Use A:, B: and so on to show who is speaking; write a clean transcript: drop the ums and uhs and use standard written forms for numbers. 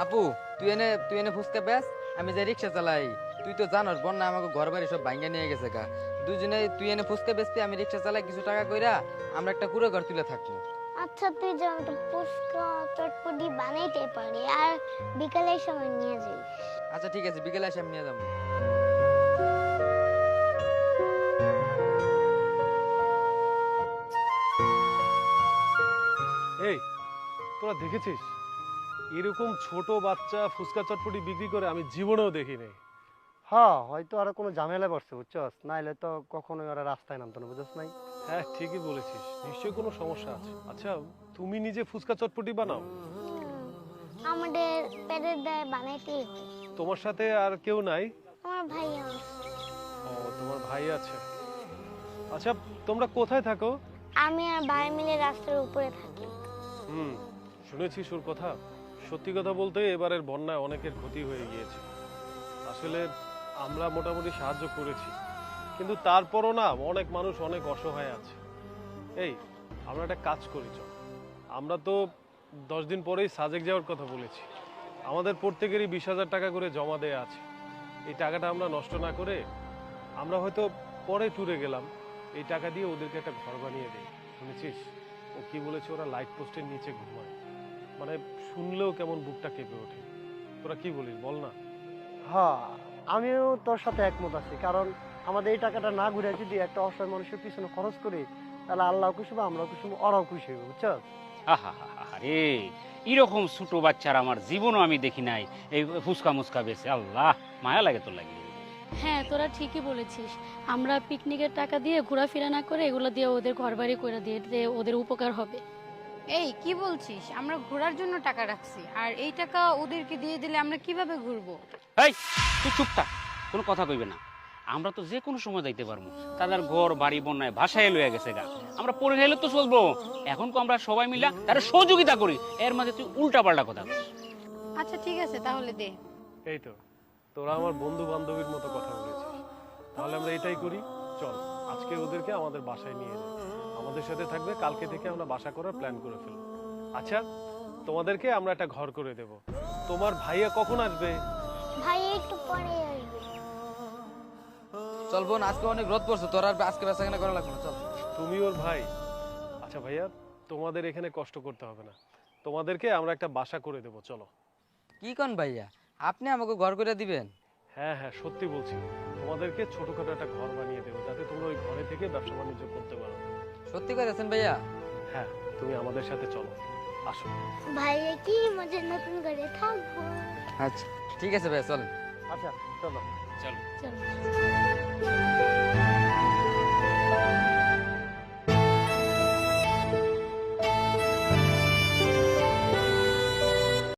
A: আপু তুই এনে ফুচকা বেচ, আমি যে রিক্সা চালাই। তুই তো জানোস বন্যা আমাকে ঘর বাড়ি সব ভাঙ্গা নিয়ে গেছে গা। দুজনে তুই এনে ফুচকা বেচবি, আমি রিক্সা চালাই, কিছু টাকা কইরা আমরা একটা কুড়ে ঘর তুলে থাকবো।
B: আচ্ছা তুই যেমন তো ফুচকা চটপটি বানাইতে পারি আর বিকালের সময় নিয়ে যাই।
A: আচ্ছা ঠিক আছে, বিকেলে এসে আমি নিয়ে যাবো।
C: এই তোরা দেখেছিস এরকম ছোট বাচ্চা ফুচকা চটপটি বিক্রি করে আমি জীবনেও দেখিনি।
D: হ্যাঁ, হয়তো আর কোনো ঝামেলা পড়ছে বুঝছস, নাইলে তো কখনোই ওরা রাস্তায় নামতো না, বুঝছস নাই?
C: হ্যাঁ ঠিকই বলেছিস, নিশ্চয়ই কোনো সমস্যা আছে। আচ্ছা তুমি নিজে ফুচকা চটপটি বানাও?
B: আমাদের পেটের দায়ে বানাইতেই হয়।
C: তোমার সাথে আর কেউ নাই?
B: আমার ভাই আছে।
C: ও তোমার ভাই আছে। আচ্ছা তোমরা কোথায় থাকো?
B: আমি আর ভাই মিলে রাস্তার উপরে থাকি।
C: শুনেছিস ওর কথা? সত্যি কথা বলতে এবারের বন্যায় অনেকের ক্ষতি হয়ে গিয়েছে। আসলে আমরা মোটামুটি সাহায্য করেছি, কিন্তু তারপরও না অনেক মানুষ অনেক অসহায় আছে। এই আমরা একটা কাজ করি, চল আমরা তো 10 দিন পরেই সাজেক যাওয়ার কথা বলেছি। আমাদের প্রত্যেকেরই 20,000 টাকা করে জমা দেয়া আছে। এই টাকাটা আমরা নষ্ট না করে আমরা হয়তো পরে ট্যুরে গেলাম, এই টাকা দিয়ে ওদেরকে একটা ঘর বানিয়ে দিই। শুনেছিস ও কি বলেছে? ওরা লাইট পোস্টের নিচে ঘুমায়। মানে শুনলেও কেমন বুকটা কেঁপে ওঠে। তোরা কি বলিস বল না?
D: হ্যাঁ, আমিও তোর সাথে একমত আছি, কারণ আমাদের এই টাকাটা না ঘুরে যদি একটা অসহায় মানুষের পিছনে খরচ করি, তাহলে আল্লাহ খুশি হবে, আমরাও খুশি হবো, ওরাও খুশি হবে, বুঝছস?
E: আরে এরকম ছোট বাচ্চার আমার জীবনও আমি দেখি নাই এই ফুচকা মুচকা বেছে। আল্লাহ মায়া লাগে, তোর লাগে।
F: হ্যাঁ তোরা ঠিকই বলেছিস, আমরা পিকনিকের টাকা দিয়ে ঘোরাফেরা না করে এগুলো দিয়ে ওদের ঘরবাড়ি করে দিয়ে ওদের উপকার হবে।
G: এই কি বলছিস? আমরা ঘোরার জন্য টাকা রাখছি, আর এই টাকা ওদেরকে দিয়ে দিলে আমরা কিভাবে ঘুরবো?
E: এই তুই চুপ থাক, কোনো কথা কইবে না। আমরা তো যে কোনো সময় যাইতে পারবো। তাদের ঘর বাড়ি বন্যায় ভাসায় লইয়া গেছে গা, আমরা পড়ে গেলে তো চলবো। এখন তো আমরা সবাই মিলা তার সহযোগিতা করি, এর মাঝে তুই উল্টা পাল্টা কথা বলিস।
G: আচ্ছা ঠিক আছে, তাহলে দে।
C: এই তো তোরা আমার বন্ধু বান্ধবীর মতো কথা বলেছিস, তাহলে আমরা এটাই করি। চল আজকে ওদেরকে আমাদের বাসায় নিয়ে যাই, আমাদের সাথে থাকবে। কালকে থেকে আমরা বাসা করার প্ল্যান করে ফেলব। আচ্ছা তোমাদেরকে আমরা একটা ঘর করে দেব। তোমার ভাইয়া কখন আসবে?
B: ভাই একটু পরে আসবে।
A: চল বোন, আজকে অনেক রোদ পড়ছে, তোর আর আজকে বেচা কেনা করা লাগবে না, চল।
C: তুমি ওর ভাই? আচ্ছা ভাইয়া তোমাদের এখানে কষ্ট করতে হবে না, তোমাদেরকে আমরা একটা বাসা করে দেব, চলো।
A: কি কোন ভাইয়া, আপনি আমাকে ঘর করে দিবেন?
C: হ্যাঁ হ্যাঁ সত্যি বলছি, তোমাদেরকে ছোটখাটো একটা ঘর বানিয়ে দেবো, যাতে তোমরা ওই ঘরে থেকে ব্যবসা বাণিজ্য করতে পারো।
A: সত্যি করেছেন ভাইয়া?
C: হ্যাঁ তুমি আমাদের সাথে চলো, আসো।
B: ভাইয়া কি মজা, নতুন করে থাকবো।
A: আচ্ছা ঠিক আছে ভাইয়া, চলেন।
D: আচ্ছা চলো।
E: চলো।
F: চলো।